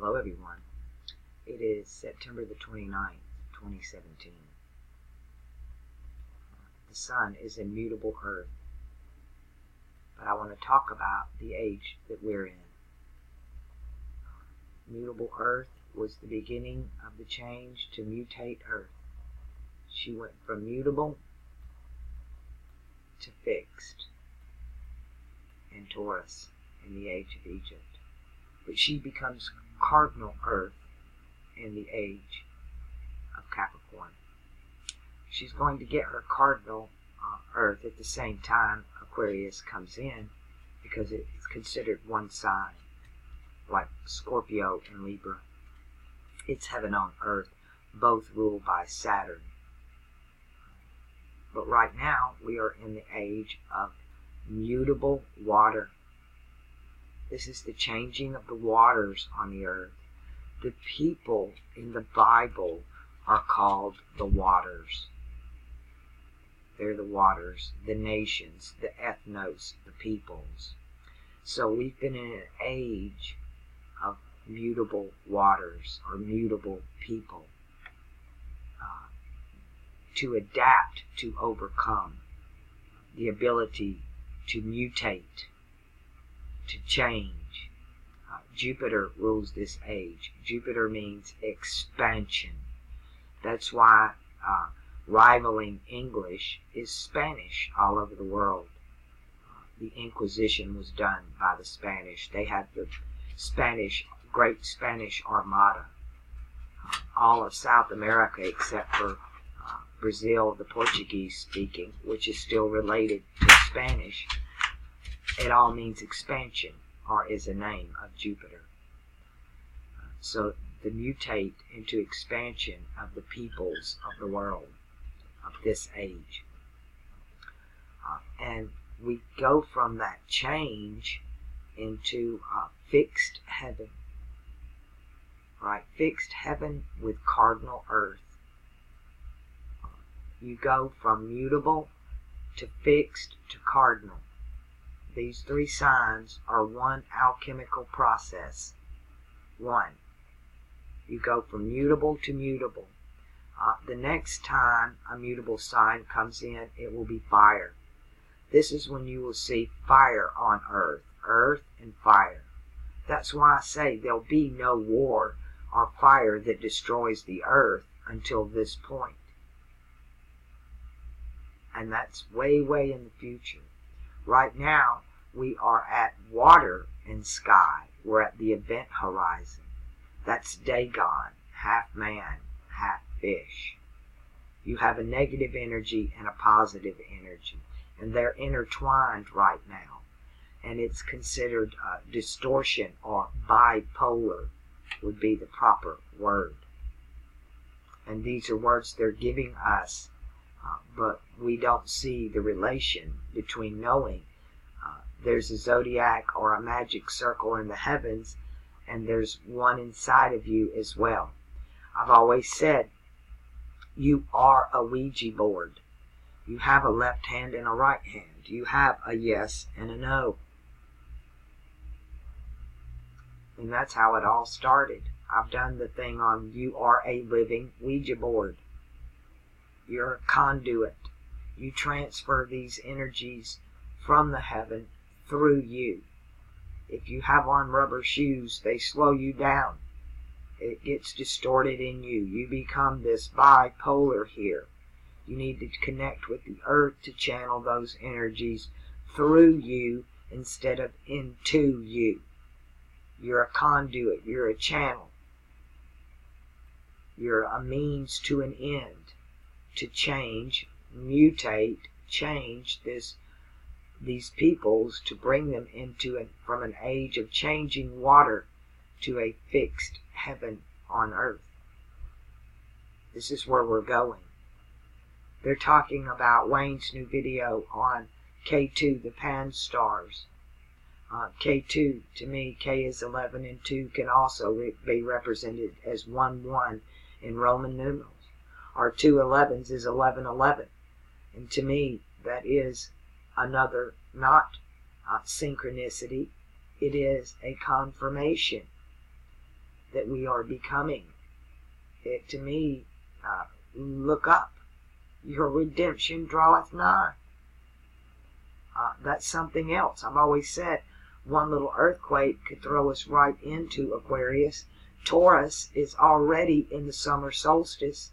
Hello everyone. It is September the 29th, 2017. The sun is in mutable earth, but I want to talk about the age that we're in. Mutable earth was the beginning of the change to mutate earth. She went from mutable to fixed in Taurus in the age of Egypt. But she becomes cardinal earth in the age of Capricorn. She's going to get her cardinal earth at the same time Aquarius comes in, because it's considered one sign, like Scorpio and Libra. It's heaven on earth, both ruled by Saturn. But right now we are in the age of mutable water. This is the changing of the waters on the earth. The people in the Bible are called the waters. They're the waters, the nations, the ethnos, the peoples. So we've been in an age of mutable waters, or mutable people, to adapt, to overcome, the ability to mutate, to change. Jupiter rules this age. Jupiter means expansion. That's why rivaling English is Spanish all over the world. The Inquisition was done by the Spanish. They had the Great Spanish Armada. All of South America, except for Brazil, the Portuguese speaking, which is still related to Spanish. It all means expansion, or is a name of Jupiter. So the mutate into expansion of the peoples of the world of this age. And we go from that change into fixed heaven. Right? Fixed heaven with cardinal earth. You go from mutable to fixed to cardinal. These three signs are one alchemical process. One. You go from mutable to mutable. The next time a mutable sign comes in, it will be fire. This is when you will see fire on earth. Earth and fire. That's why I say there'll be no war or fire that destroys the earth until this point. And that's way, way in the future. Right now, we are at water and sky. We're at the event horizon. That's Dagon, half man, half fish. You have a negative energy and a positive energy, and they're intertwined right now. And it's considered distortion, or bipolar would be the proper word. And these are words they're giving us, but we don't see the relation between knowing there's a zodiac or a magic circle in the heavens, and there's one inside of you as well. I've always said, you are a Ouija board. You have a left hand and a right hand. You have a yes and a no. And that's how it all started. I've done the thing on you are a living Ouija board. You're a conduit. You transfer these energies from the heaven through you. If you have on rubber shoes, they slow you down. It gets distorted in you. You become this bipolar here. You need to connect with the earth to channel those energies through you instead of into you. You're a conduit. You're a channel. You're a means to an end, to change, mutate, change these peoples, to bring them from an age of changing water to a fixed heaven on earth. This is where we're going. They're talking about Wayne's new video on K2, the Pan stars. K2, to me, K is 11, and 2 can also be represented as 1-1 in Roman numerals. Our 2 11s is 11-11. And to me, that is another, not synchronicity, it is a confirmation. that we are becoming. It, to me, look up. Your redemption draweth nigh. That's something else. I've always said one little earthquake could throw us right into Aquarius. Taurus is already in the summer solstice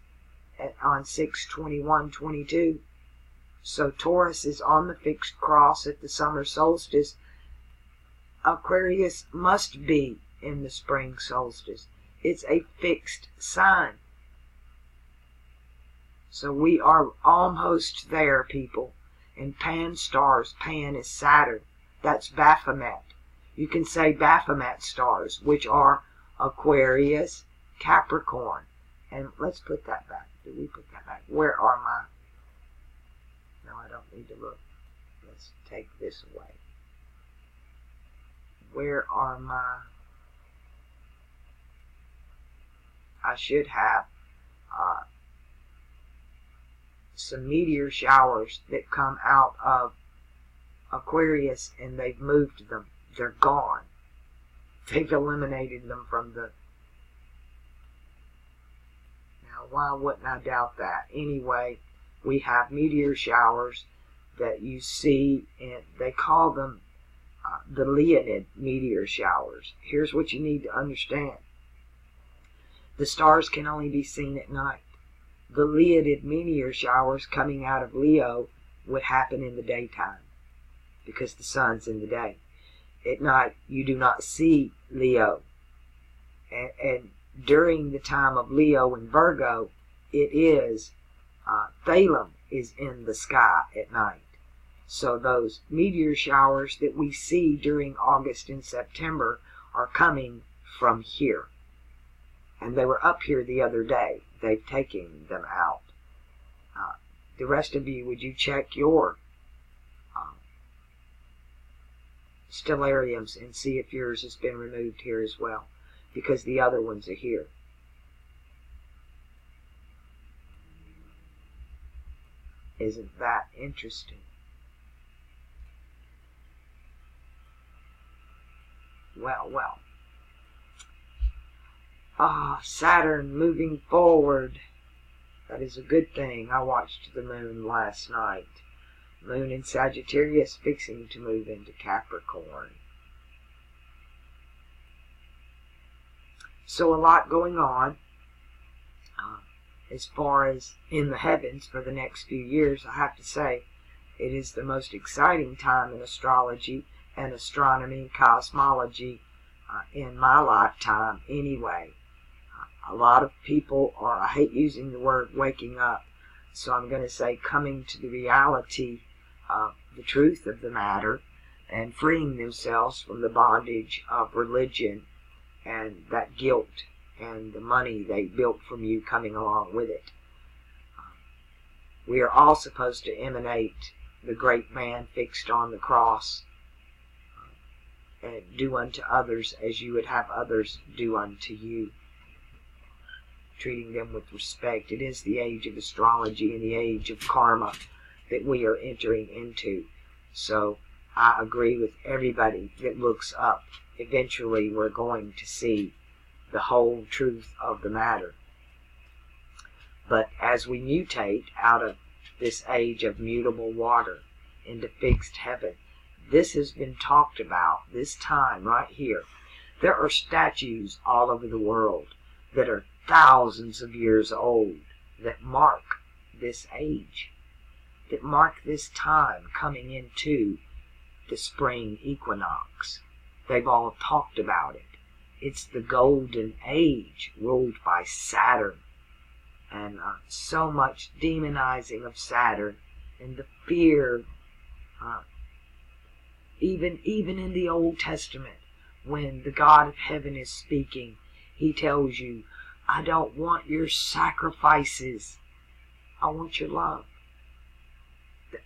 on 6/21/22. So Taurus is on the fixed cross at the summer solstice. Aquarius must be in the spring solstice. It's a fixed sign. So we are almost there, people. And Pan stars, Pan is Saturn. That's Baphomet. You can say Baphomet stars, which are Aquarius, Capricorn. And let's put that back. Did we put that back? Where are my... No, I don't need to look. Let's take this away. Where are my... I should have some meteor showers that come out of Aquarius, and they've moved them. They're gone. They've eliminated them from the... Now, why wouldn't I doubt that? Anyway, we have meteor showers that you see, and they call them the Leonid meteor showers. Here's what you need to understand. The stars can only be seen at night. The Leonid meteor showers coming out of Leo would happen in the daytime because the sun's in the day. At night, you do not see Leo. And during the time of Leo and Virgo, it is Thalum is in the sky at night. So those meteor showers that we see during August and September are coming from here. And they were up here the other day. They've taken them out. The rest of you, would you check your stellariums and see if yours has been removed here as well, because the other ones are here. Isn't that interesting? Well, well. Saturn moving forward. That is a good thing. I watched the moon last night. Moon in Sagittarius fixing to move into Capricorn. So a lot going on as far as in the heavens for the next few years. I have to say it is the most exciting time in astrology and astronomy and cosmology in my lifetime anyway. A lot of people are, I hate using the word waking up, so I'm going to say coming to the reality of the truth of the matter and freeing themselves from the bondage of religion and that guilt and the money they built from you coming along with it. We are all supposed to emanate the great man fixed on the cross and do unto others as you would have others do unto you, treating them with respect. It is the age of astrology and the age of karma that we are entering into. So I agree with everybody that looks up. Eventually we're going to see the whole truth of the matter. But as we mutate out of this age of mutable water into fixed heaven, this has been talked about, this time right here. There are statues all over the world that are thousands of years old that mark this age, that mark this time coming into the spring equinox. They've all talked about it. It's the golden age ruled by Saturn, and so much demonizing of Saturn and the fear. Even in the Old Testament, when the God of heaven is speaking, he tells you, I don't want your sacrifices. I want your love.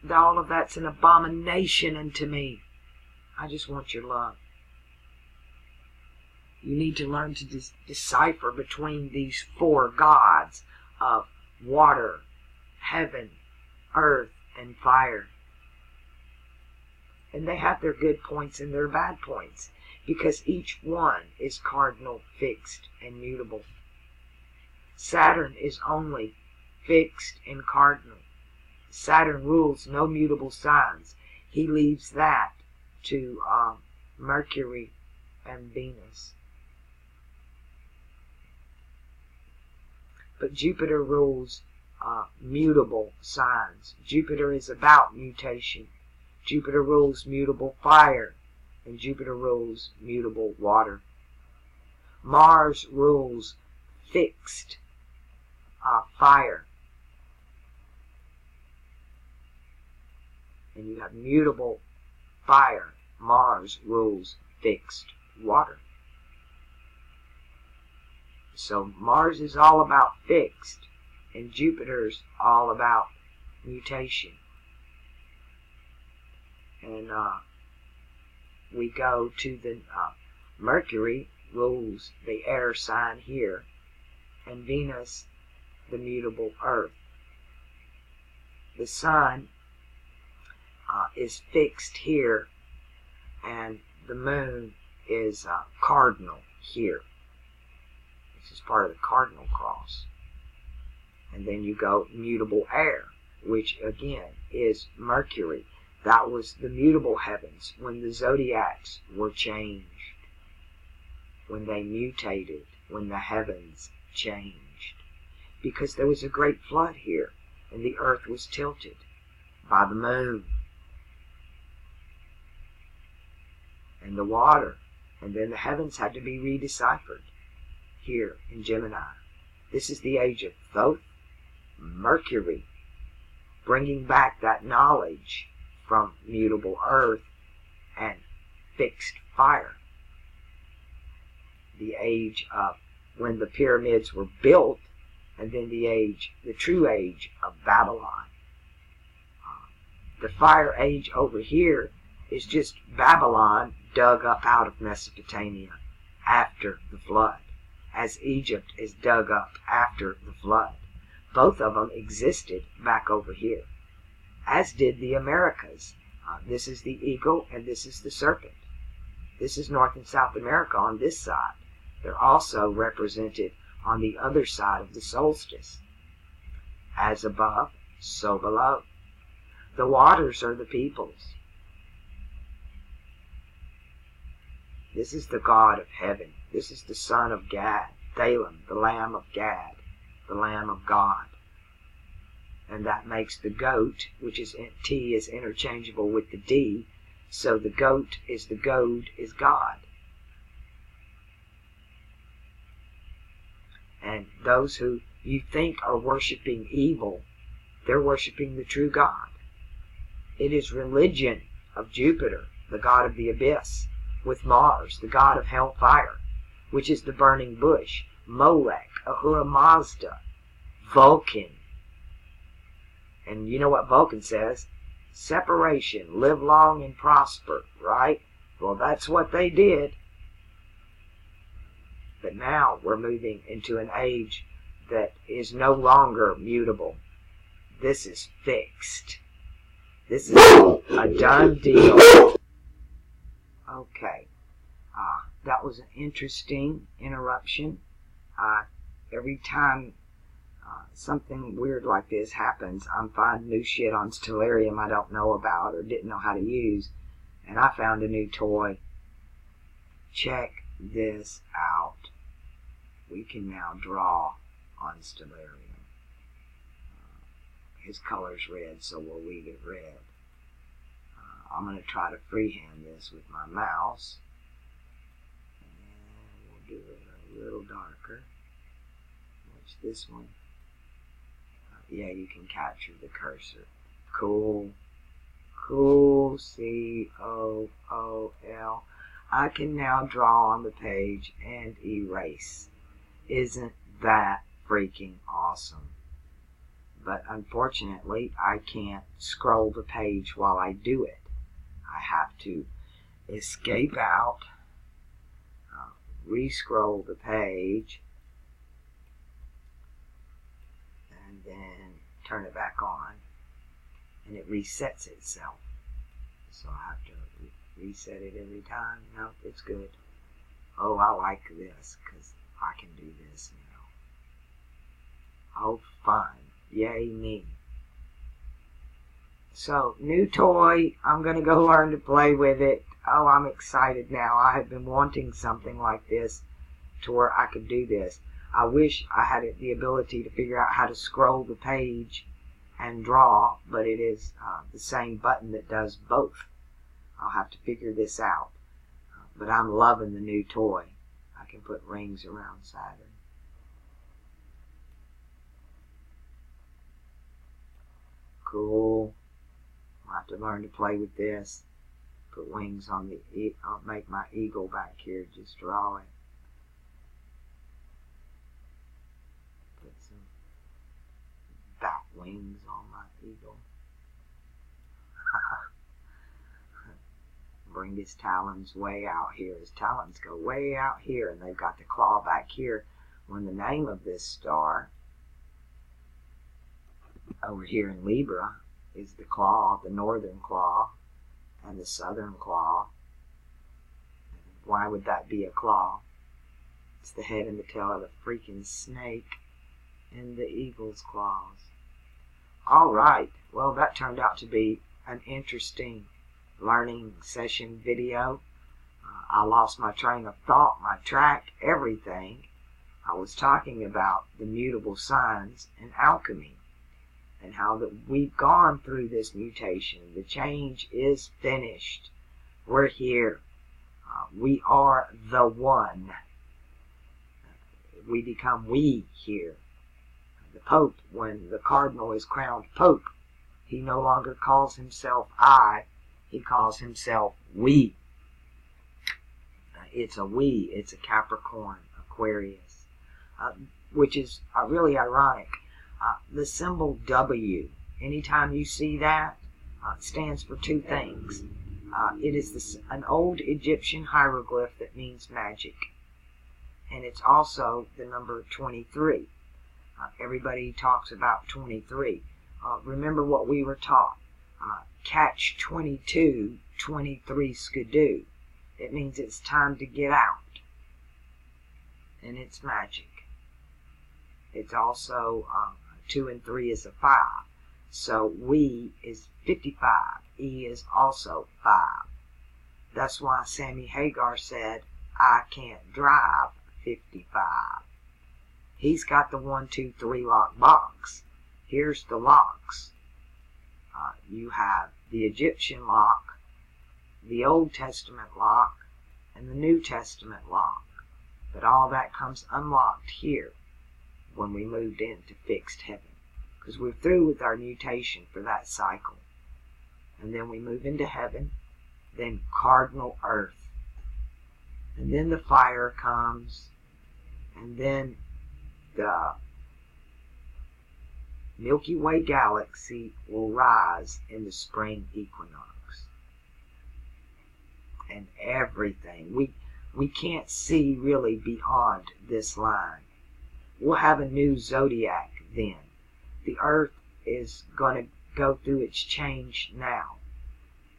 All of that's an abomination unto me. I just want your love. You need to learn to decipher between these four gods of water, heaven, earth, and fire. And they have their good points and their bad points. because each one is cardinal, fixed, and mutable. Saturn is only fixed and cardinal. Saturn rules no mutable signs. He leaves that to Mercury and Venus. But Jupiter rules mutable signs. Jupiter is about mutation. Jupiter rules mutable fire, and Jupiter rules mutable water. Mars rules fixed fire. And you have mutable fire. Mars rules fixed water. So Mars is all about fixed, and Jupiter's all about mutation. And we go to the Mercury rules the air sign here, and Venus the mutable earth. The sun is fixed here, and the moon is cardinal here. This is part of the cardinal cross. And then you go mutable air, which again is Mercury. That was the mutable heavens when the zodiacs were changed, when they mutated, when the heavens changed. Because there was a great flood here, and the earth was tilted by the moon and the water, and then the heavens had to be redeciphered here in Gemini. This is the age of Thoth, Mercury, bringing back that knowledge from mutable earth and fixed fire. The age of when the pyramids were built, and then the true age of Babylon. The fire age over here is just Babylon dug up out of Mesopotamia after the flood, as Egypt is dug up after the flood. Both of them existed back over here, as did the Americas. This is the eagle and this is the serpent. This is North and South America on this side. They're also represented on the other side of the solstice. As above, so below. The waters are the peoples. This is the God of heaven. This is the son of Gad, Thalem, the Lamb of Gad, the Lamb of God. And that makes the goat, which is T is interchangeable with the D, so the goat is the goad is God. And those who you think are worshiping evil, they're worshiping the true God. It is religion of Jupiter, the god of the abyss, with Mars, the god of hellfire, which is the burning bush, Molech, Ahura Mazda, Vulcan. And you know what Vulcan says? Separation, live long and prosper, right? Well, that's what they did. But now we're moving into an age that is no longer mutable. This is fixed. This is a done deal. Okay. That was an interesting interruption. Every time something weird like this happens, I'm finding new shit on Stellarium I don't know about or didn't know how to use. And I found a new toy. Check this out. We can now draw on Stellarium. His color's red, so we'll leave it red. I'm going to try to freehand this with my mouse. And we'll do it a little darker. Watch this one. Yeah, you can capture the cursor. Cool. Cool. C-O-O-L. I can now draw on the page and erase. Isn't that freaking awesome? But unfortunately, I can't scroll the page while I do it. I have to escape out, re-scroll the page, and then turn it back on, and it resets itself. So I have to Reset it every time. No, it's good. Oh, I like this because I can do this now. Oh, fun. Yay me. So, new toy. I'm going to go learn to play with it. Oh, I'm excited now. I have been wanting something like this to where I could do this. I wish I had the ability to figure out how to scroll the page and draw, but it is the same button that does both. I'll have to figure this out. But I'm loving the new toy. I can put rings around Saturn. Cool. I'll have to learn to play with this. Put wings on the I'll make my eagle back here. Just draw it. Put some bat wings on my eagle. Bring his talons way out here. His talons go way out here, and they've got the claw back here. When the name of this star over here in Libra is the claw, the northern claw, and the southern claw. Why would that be a claw? It's the head and the tail of the freaking snake in the eagle's claws. All right. Well, that turned out to be an interesting learning session video. I lost my train of thought, my track, everything. I was talking about the mutable signs in alchemy and how that we've gone through this mutation. The change is finished. We're here. We are the one. We become we here. The Pope, when the Cardinal is crowned Pope, he no longer calls himself I. He calls himself we. It's a we. It's a Capricorn, Aquarius, which is really ironic. The symbol W, anytime you see that, stands for two things. It is an old Egyptian hieroglyph that means magic. And it's also the number 23. Everybody talks about 23. Remember what we were taught. Catch 22, 23 skidoo. It means it's time to get out. And it's magic. It's also 2 and 3 is a 5. So we is 55. E is also 5. That's why Sammy Hagar said, I can't drive 55. He's got the 1, 2, 3 lock box. Here's the locks. You have the Egyptian lock, the Old Testament lock, and the New Testament lock. But all that comes unlocked here when we moved into fixed heaven. Because we're through with our mutation for that cycle. And then we move into heaven, then cardinal earth. And then the fire comes, and then the Milky Way galaxy will rise in the spring equinox. And everything. We can't see really beyond this line. We'll have a new zodiac then. The earth is going to go through its change now.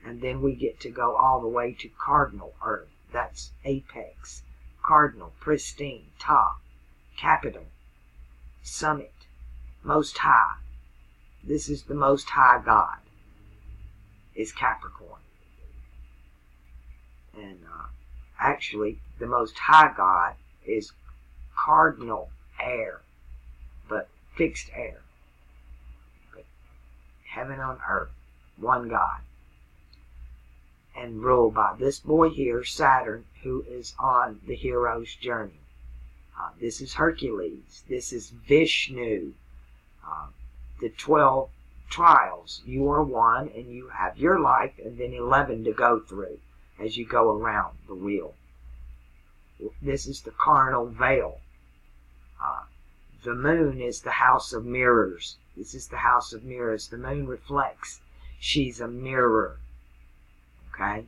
And then we get to go all the way to cardinal earth. That's apex, cardinal, pristine, top, capital, summit, most high. This is the most high God, is Capricorn. And actually, the most high God is cardinal air, but fixed air. But heaven on earth, one God. And ruled by this boy here, Saturn, who is on the hero's journey. This is Hercules. This is Vishnu. The 12 trials. You are one, and you have your life, and then 11 to go through as you go around the wheel. This is the carnal veil. The moon is the house of mirrors. This is the house of mirrors. The moon reflects. She's a mirror. Okay?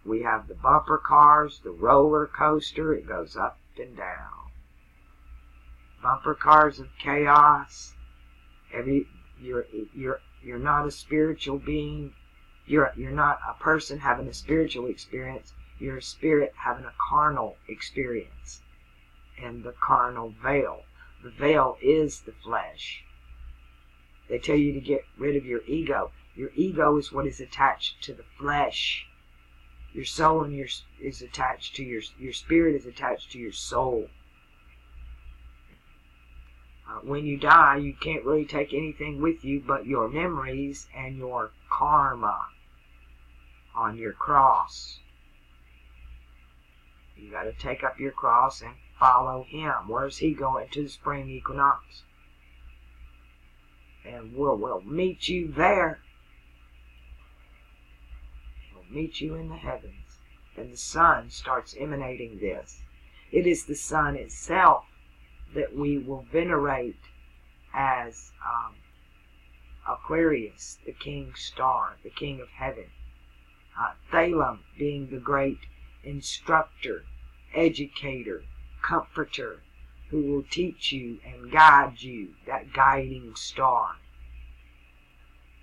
We have the bumper cars, the roller coaster. It goes up and down. Bumper cars of chaos. You're not a spiritual being. You're not a person having a spiritual experience. You're a spirit having a carnal experience. And the carnal veil. The veil is the flesh. They tell you to get rid of your ego. Your ego is what is attached to the flesh. Your soul and is attached to your spirit is attached to your soul. When you die, you can't really take anything with you but your memories and your karma on your cross. You got to take up your cross and follow him. Where's he going? To the spring equinox. And we'll meet you there. We'll meet you in the heavens. And the sun starts emanating this. It is the sun itself that we will venerate as Aquarius, the king star, the king of heaven. Thalum being the great instructor, educator, comforter, who will teach you and guide you, that guiding star.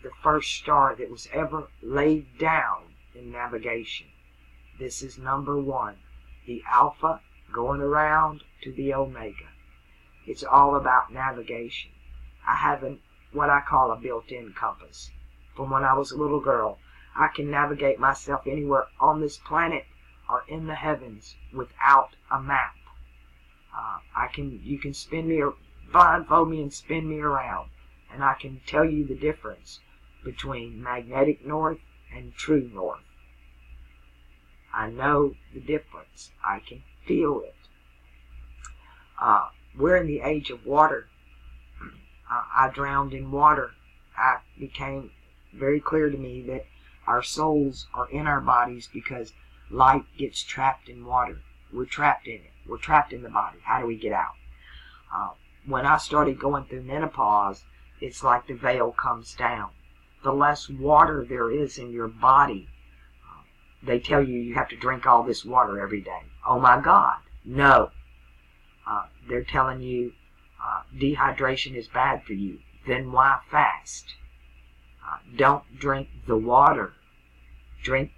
The first star that was ever laid down in navigation. This is number 1. The Alpha going around to the Omega. It's all about navigation. I have what I call a built-in compass. From when I was a little girl, I can navigate myself anywhere on this planet or in the heavens without a map. You can blindfold me and spin me around, and I can tell you the difference between magnetic north and true north. I know the difference. I can feel it. We're in the age of water. I drowned in water. It became very clear to me that our souls are in our bodies because light gets trapped in water. We're trapped in it. We're trapped in the body. How do we get out? When I started going through menopause, it's like the veil comes down. The less water there is in your body, they tell you have to drink all this water every day. Oh my God, no. They're telling you dehydration is bad for you. Then why fast? Don't drink the water. Drink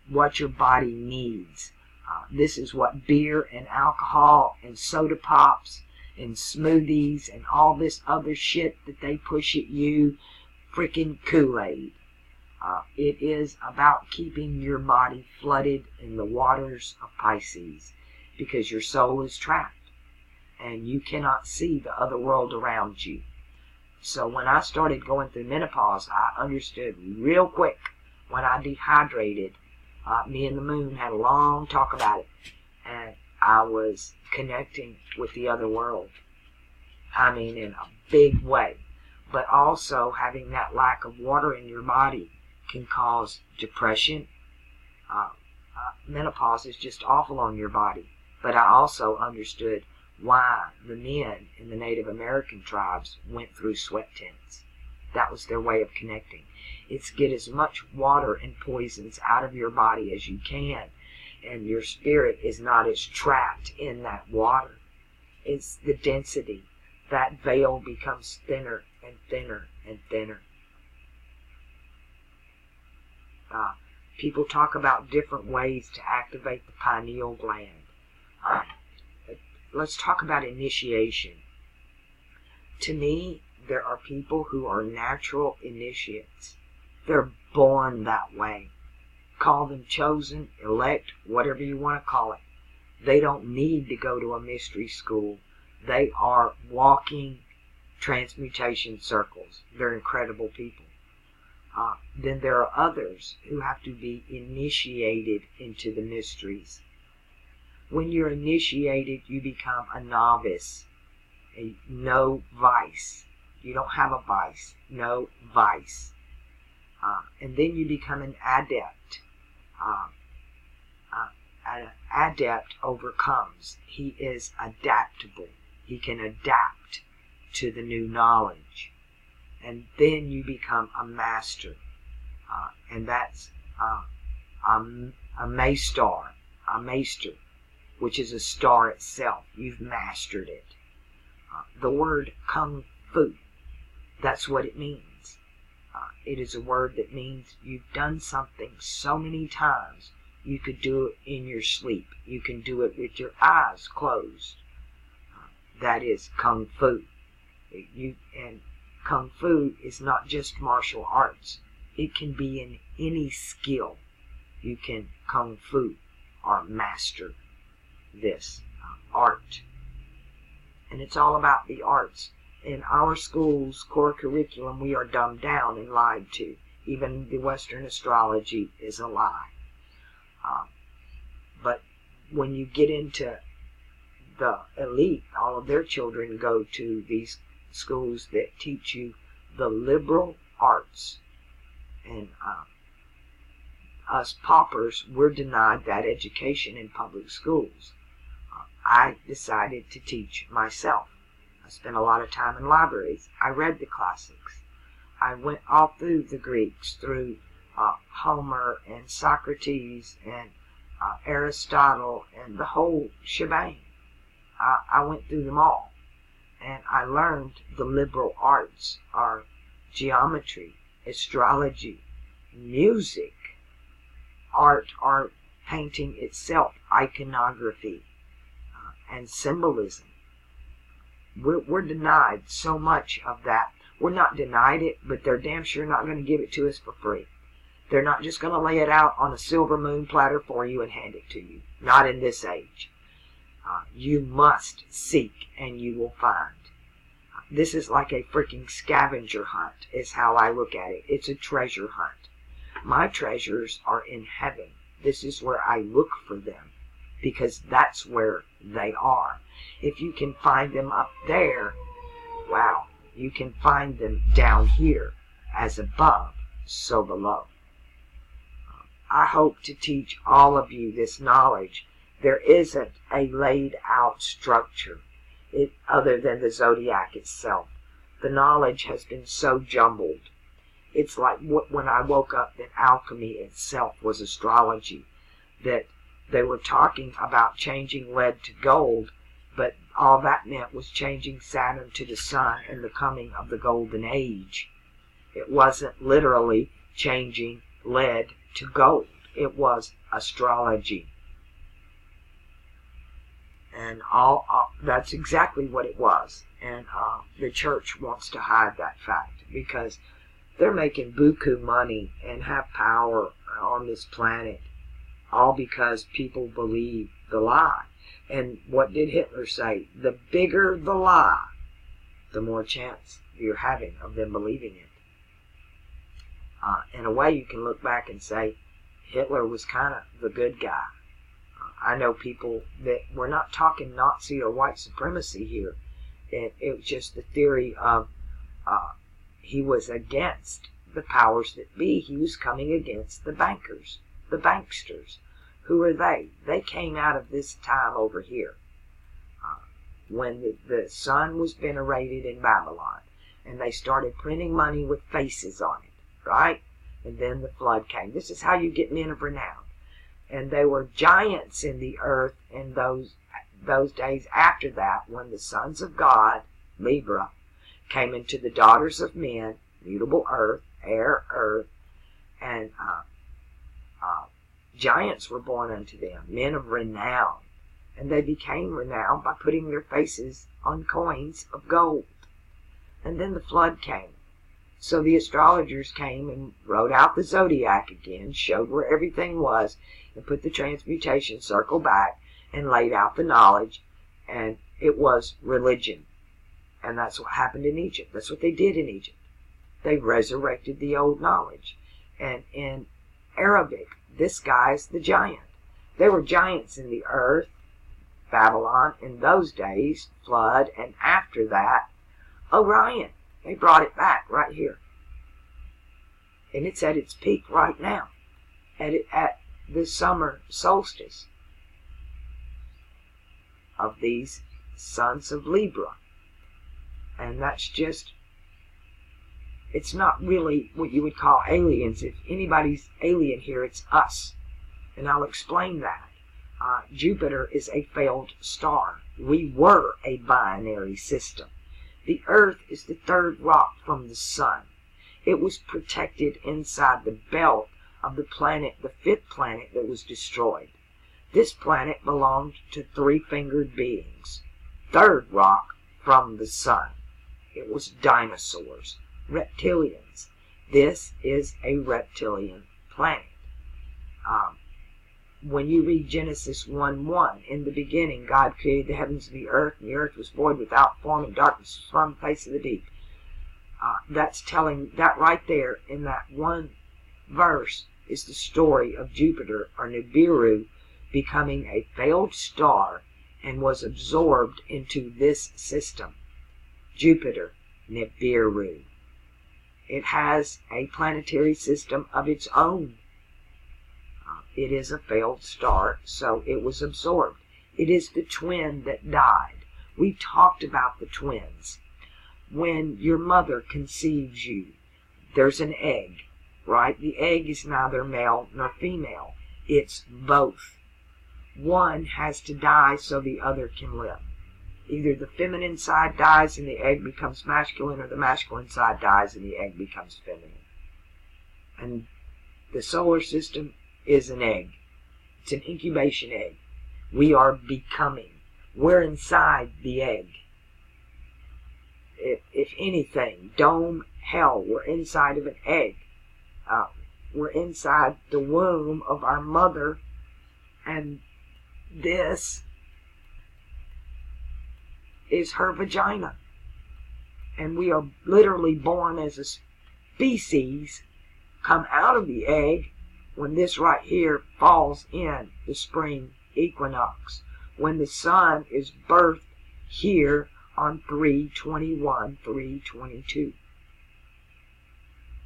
what your body needs. This is what beer and alcohol and soda pops and smoothies and all this other shit that they push at you, freaking Kool-Aid. It is about keeping your body flooded in the waters of Pisces because your soul is trapped and you cannot see the other world around you. So when I started going through menopause, I understood real quick when I dehydrated. Me and the moon had a long talk about it, and I was connecting with the other world. I mean, in a big way. But also, having that lack of water in your body can cause depression. Menopause is just awful on your body. But I also understood why the men in the Native American tribes went through sweat tents. That was their way of connecting. It's get as much water and poisons out of your body as you can, and your spirit is not as trapped in that water. It's the density. That veil becomes thinner and thinner and thinner. People talk about different ways to activate the pineal gland. Let's talk about initiation. To me, there are people who are natural initiates. They're born that way. Call them chosen, elect, whatever you want to call it. They don't need to go to a mystery school. They are walking transmutation circles. They're incredible people. Then there are others who have to be initiated into the mysteries. When you're initiated, you become a novice. No vice. You don't have a vice. No vice. And then you become an adept. An adept overcomes. He is adaptable. He can adapt to the new knowledge. And then you become a master. And that's a maester, which is a star itself. You've mastered it. The word kung fu, that's what it means. It is a word that means you've done something so many times you could do it in your sleep. You can do it with your eyes closed. That is Kung Fu. And Kung Fu is not just martial arts. It can be in any skill. You can Kung Fu or master this art. And it's all about the arts. In our school's core curriculum, we are dumbed down and lied to. Even the Western astrology is a lie. But when you get into the elite, all of their children go to these schools that teach you the liberal arts. And us paupers, we're denied that education in public schools. I decided to teach myself. I spent a lot of time in libraries. I read the classics. I went all through the Greeks, through Homer and Socrates and Aristotle and the whole shebang. I went through them all. And I learned the liberal arts are geometry, astrology, music, art painting itself, iconography, and symbolism. We're denied so much of that. We're not denied it, but they're damn sure not going to give it to us for free. They're not just going to lay it out on a silver moon platter for you and hand it to you. Not in this age. You must seek and you will find. This is like a freaking scavenger hunt, is how I look at it. It's a treasure hunt. My treasures are in heaven. This is where I look for them, because that's where they are. If you can find them up there, wow, you can find them down here. As above, so below. I hope to teach all of you this knowledge. There isn't a laid out structure other than the zodiac itself. The knowledge has been so jumbled. It's like when I woke up that alchemy itself was astrology, that they were talking about changing lead to gold, but all that meant was changing Saturn to the sun and the coming of the golden age. It wasn't literally changing lead to gold. It was astrology. And that's exactly what it was. And the church wants to hide that fact because they're making buku money and have power on this planet, all because people believe the lie. And what did Hitler say? The bigger the lie, the more chance you're having of them believing it. In a way, you can look back and say Hitler was kind of the good guy. I know people that we're not talking Nazi or white supremacy here. It was just the theory of he was against the powers that be. He was coming against the bankers, the banksters. Who are they? They came out of this time over here when the sun was venerated in Babylon, and they started printing money with faces on it, right? And then the flood came. This is how you get men of renown. And they were giants in the earth in those days after that, when the sons of God, Libra, came into the daughters of men, mutable earth, air, earth, and giants were born unto them, men of renown. And they became renowned by putting their faces on coins of gold. And then the flood came. So the astrologers came and wrote out the zodiac again, showed where everything was, and put the transmutation circle back and laid out the knowledge, and it was religion. And that's what happened in Egypt. That's what they did in Egypt. They resurrected the old knowledge. And in Arabic, this guy's the giant. There were giants in the earth, Babylon, in those days, flood, and after that, Orion. They brought it back right here. And it's at its peak right now, at the summer solstice of these sons of Libra. And that's just, it's not really what you would call aliens. If anybody's alien here, it's us. And I'll explain that. Jupiter is a failed star. We were a binary system. The Earth is the third rock from the sun. It was protected inside the belt of the planet, the fifth planet that was destroyed. This planet belonged to three-fingered beings. Third rock from the sun. It was dinosaurs, reptilians. This is a reptilian planet. When you read Genesis 1:1, in the beginning God created the heavens and the earth was void without form, and darkness was on the face of the deep. That's telling, that right there in that one verse is the story of Jupiter, or Nibiru, becoming a failed star and was absorbed into this system. Jupiter, Nibiru. It has a planetary system of its own. It is a failed star, so it was absorbed. It is the twin that died. We talked about the twins. When your mother conceives you, there's an egg, right? The egg is neither male nor female. It's both. One has to die so the other can live. Either the feminine side dies and the egg becomes masculine, or the masculine side dies and the egg becomes feminine. And the solar system is an egg. It's an incubation egg. We are becoming. We're inside the egg. If anything, dome, hell, we're inside of an egg. We're inside the womb of our mother, and this is her vagina. And we are literally born as a species, come out of the egg, when this right here falls in the spring equinox, when the sun is birthed here on 3/21/3/22,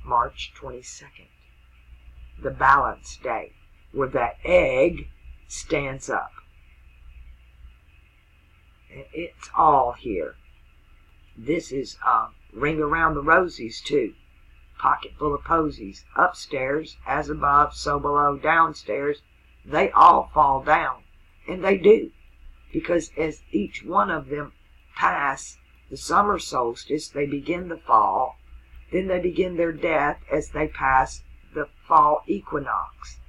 March 22nd, the balance day, where that egg stands up. It's all here. This is Ring Around the Rosies too. Pocket full of posies. Upstairs, as above, so below, downstairs, they all fall down. And they do. Because as each one of them pass the summer solstice, they begin the fall. Then they begin their death as they pass the fall equinox.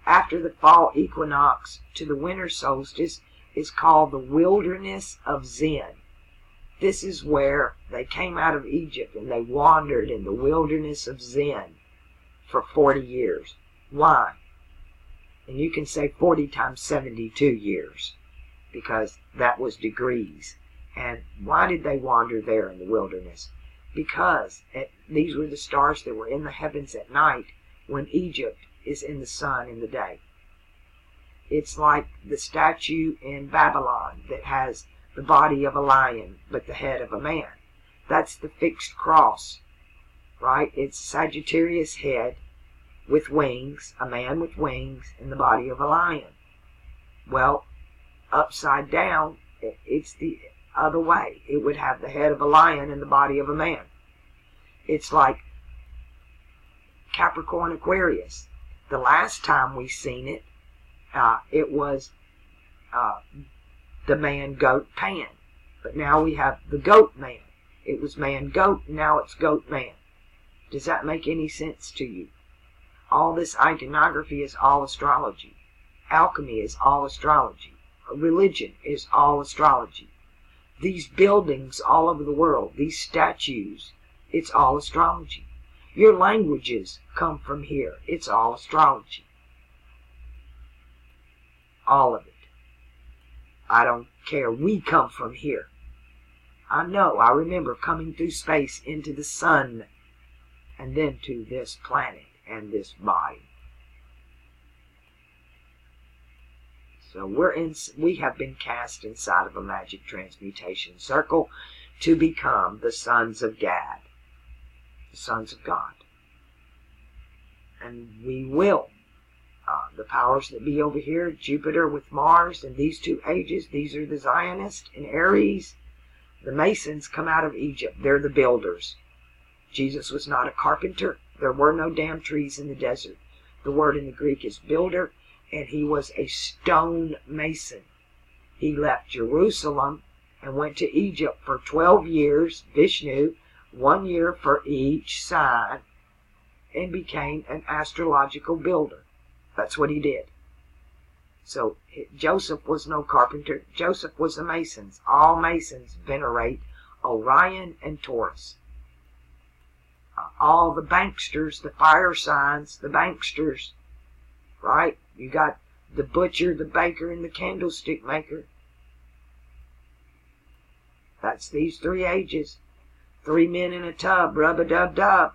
After the fall equinox to the winter solstice is called the wilderness of Zen. This is where they came out of Egypt and they wandered in the wilderness of Zen for 40 years. Why? And you can say 40 times 72 years, because that was degrees. And why did they wander there in the wilderness? Because these were the stars that were in the heavens at night, when Egypt is in the sun in the day. It's like the statue in Babylon that has the body of a lion, but the head of a man. That's the fixed cross, right? It's Sagittarius head with wings, a man with wings, and the body of a lion. Well, upside down, it's the other way. It would have the head of a lion and the body of a man. It's like Capricorn Aquarius. The last time we seen it, it was the man, goat, pan. But now we have the goat man. It was man, goat, now it's goat, man. Does that make any sense to you? All this iconography is all astrology. Alchemy is all astrology. Religion is all astrology. These buildings all over the world, these statues, it's all astrology. Your languages come from here. It's all astrology. All of it. I don't care. We come from here. I know. I remember coming through space into the sun and then to this planet and this body. So we have been cast inside of a magic transmutation circle to become the sons of Gad, the sons of God. And we will. The powers that be over here, Jupiter with Mars, and these two ages, these are the Zionists and Aries. The Masons come out of Egypt. They're the builders. Jesus was not a carpenter. There were no damn trees in the desert. The word in the Greek is builder, and he was a stone mason. He left Jerusalem and went to Egypt for 12 years, Vishnu, 1 year for each sign, and became an astrological builder. That's what he did. So Joseph was no carpenter. Joseph was a mason. All masons venerate Orion and Taurus. All the banksters, the fire signs, the banksters, right? You got the butcher, the baker, and the candlestick maker. That's these three ages. 3 men in a tub, rub-a-dub-dub.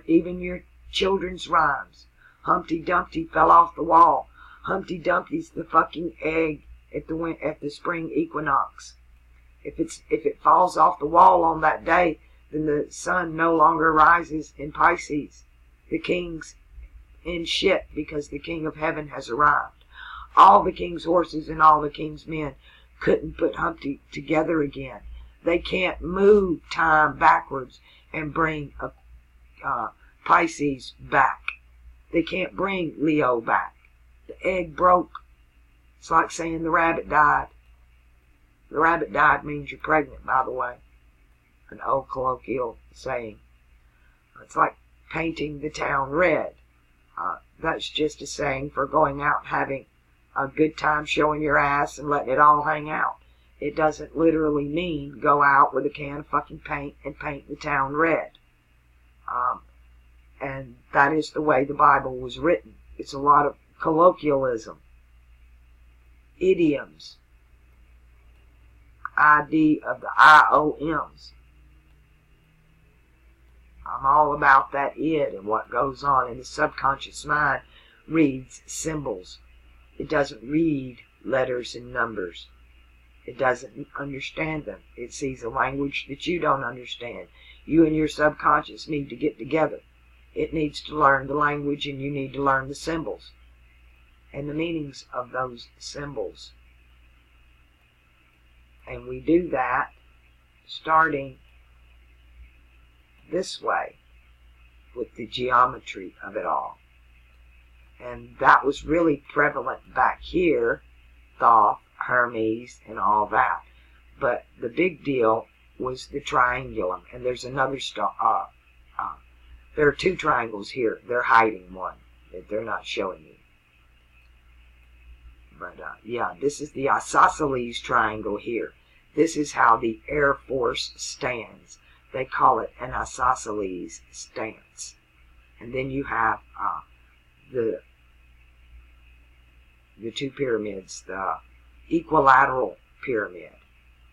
Even your children's rhymes. Humpty Dumpty fell off the wall. Humpty Dumpty's the fucking egg at the spring equinox. If it falls off the wall on that day, then the sun no longer rises in Pisces. The king's in shit because the king of heaven has arrived. All the king's horses and all the king's men couldn't put Humpty together again. They can't move time backwards and bring Pisces back. They can't bring Leo back. The egg broke. It's like saying the rabbit died. The rabbit died means you're pregnant, by the way. An old colloquial saying. It's like painting the town red. That's just a saying for going out and having a good time showing your ass and letting it all hang out. It doesn't literally mean go out with a can of fucking paint and paint the town red. And that is the way the Bible was written. It's a lot of colloquialism, idioms, ID of the IOMs. I'm all about that id and what goes on in the subconscious mind reads symbols. It doesn't read letters and numbers. It doesn't understand them. It sees a language that you don't understand. You and your subconscious need to get together. It needs to learn the language and you need to learn the symbols and the meanings of those symbols. And we do that starting this way with the geometry of it all. And that was really prevalent back here, Thoth, Hermes, and all that. But the big deal was the triangulum. And there's another star. There are two triangles here. They're hiding one that they're not showing you. But yeah, this is the isosceles triangle here. This is how the Air Force stands. They call it an isosceles stance. And then you have the two pyramids, the equilateral pyramid,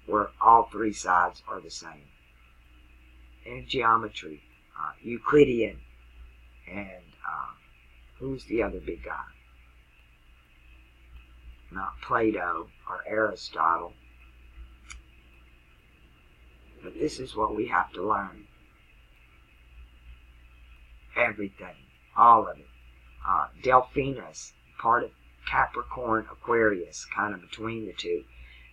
where all three sides are the same. And geometry, Euclidean, and who's the other big guy? Not Plato or Aristotle. But this is what we have to learn. Everything, all of it. Delphinus, part of Capricorn, Aquarius, kind of between the two.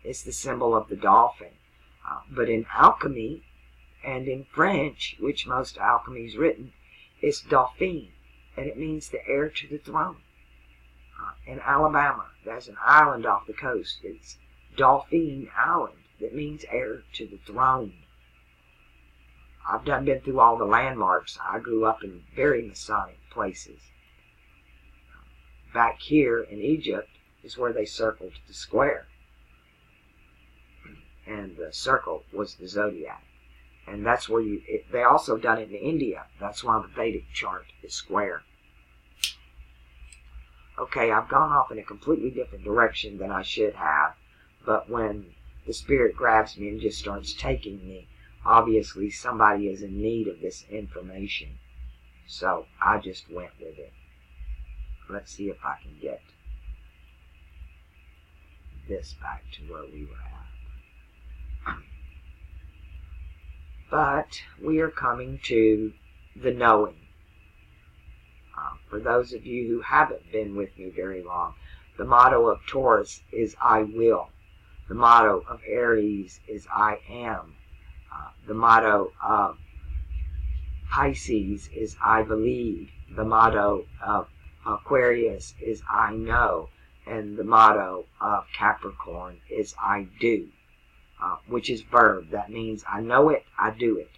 It's the symbol of the dolphin. But in alchemy and in French, which most alchemy is written, it's Dauphine, and it means the heir to the throne. In Alabama, there's an island off the coast. It's Dauphine Island. That means heir to the throne. I've been through all the landmarks. I grew up in very Masonic places. Back here in Egypt is where they circled the square. And the circle was the zodiac. And that's where they also done it in India. That's why the Vedic chart is square. Okay, I've gone off in a completely different direction than I should have. But when the spirit grabs me and just starts taking me, obviously somebody is in need of this information. So I just went with it. Let's see if I can get this back to where we were at. But we are coming to the knowing. For those of you who haven't been with me very long, the motto of Taurus is I will. The motto of Aries is I am. The motto of Pisces is I believe. The motto of Aquarius is I know. And the motto of Capricorn is I do, which is verb. That means I know it, I do it.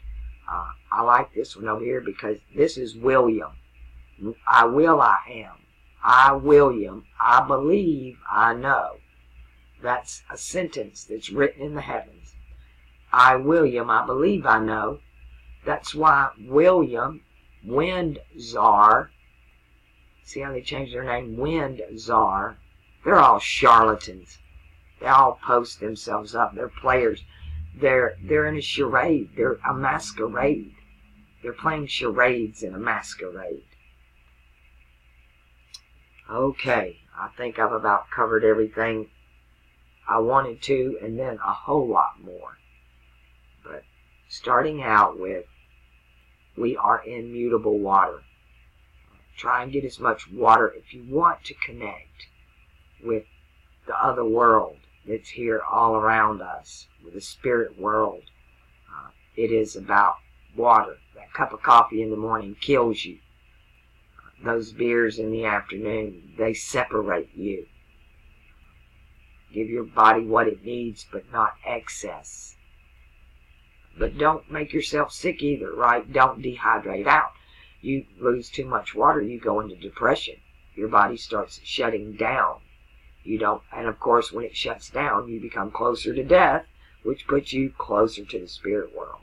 I like this one over here because this is William. I will, I am. I, William, I believe, I know. That's a sentence that's written in the heavens. I, William, I believe, I know. That's why William Windsor, see how they changed their name? Windsor. They're all charlatans. They all post themselves up. They're players. They're in a charade. They're a masquerade. They're playing charades in a masquerade. Okay, I think I've about covered everything I wanted to, and then a whole lot more. But starting out with, we are in mutable water. Try and get as much water if you want to connect with the other world that's here all around us, with the spirit world. It is about water. That cup of coffee in the morning kills you. Those beers in the afternoon, they separate you. Give your body what it needs, but not excess. But don't make yourself sick either, right? Don't dehydrate out. You lose too much water, you go into depression. Your body starts shutting down. And of course, when it shuts down, you become closer to death, which puts you closer to the spirit world.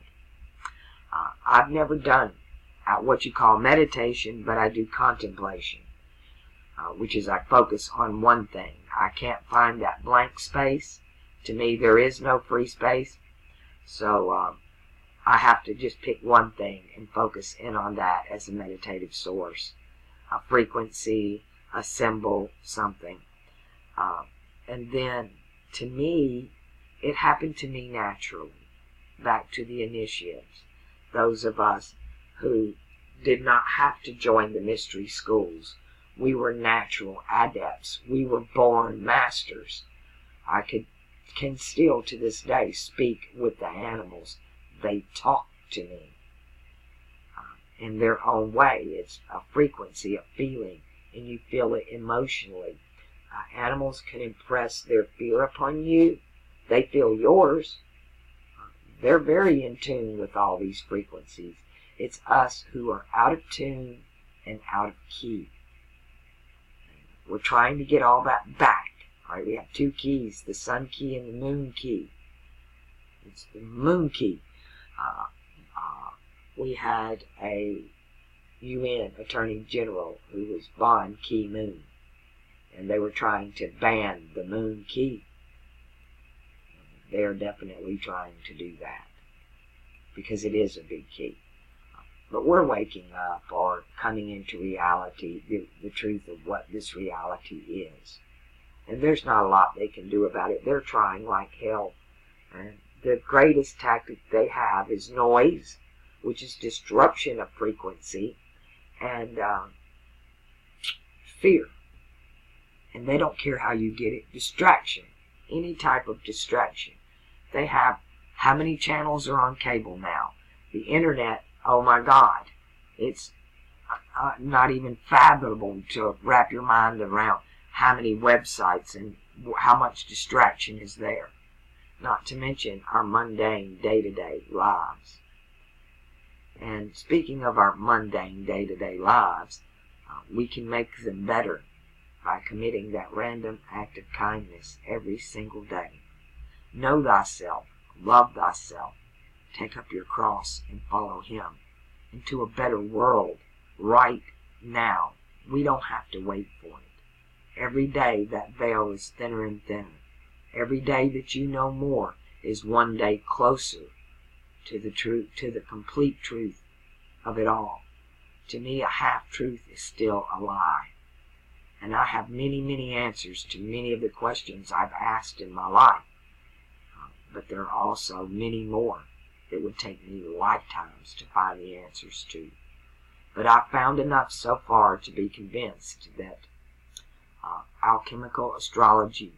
I've never done what you call meditation, but I do contemplation, which is I focus on one thing. I can't find that blank space. To me, there is no free space. So I have to just pick one thing and focus in on that as a meditative source, a frequency, a symbol, something. And then, to me, it happened to me naturally. Back to the initiates, those of us who did not have to join the mystery schools. We were natural adepts. We were born masters. I can still to this day speak with the animals. They talk to me in their own way. It's a frequency, a feeling, and you feel it emotionally. Animals can impress their fear upon you. They feel yours. They're very in tune with all these frequencies. It's us who are out of tune and out of key. We're trying to get all that back. All right, we have two keys, the sun key and the moon key. It's the moon key. We had a UN Attorney General who was Ban Ki-moon, and they were trying to ban the moon key. They're definitely trying to do that because it is a big key. But we're waking up or coming into reality, the truth of what this reality is. And there's not a lot they can do about it. They're trying like hell. And the greatest tactic they have is noise, which is disruption of frequency, and fear. And they don't care how you get it. Distraction. Any type of distraction. They have, how many channels are on cable now? The internet, oh my God. It's not even fathomable to wrap your mind around how many websites and how much distraction is there. Not to mention our mundane day-to-day lives. And speaking of our mundane day-to-day lives, we can make them better by committing that random act of kindness every single day. Know thyself, love thyself, take up your cross and follow him into a better world right now. We don't have to wait for it. Every day that veil is thinner and thinner. Every day that you know more is one day closer to the truth, to the complete truth of it all. To me, a half-truth is still a lie. And I have many, many answers to many of the questions I've asked in my life. But there are also many more that would take me lifetimes to find the answers to. But I've found enough so far to be convinced that alchemical astrology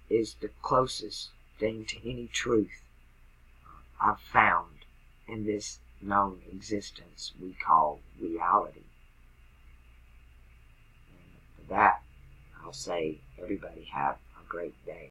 is the closest thing to any truth I've found in this known existence we call reality. And for that, I'll say everybody have a great day.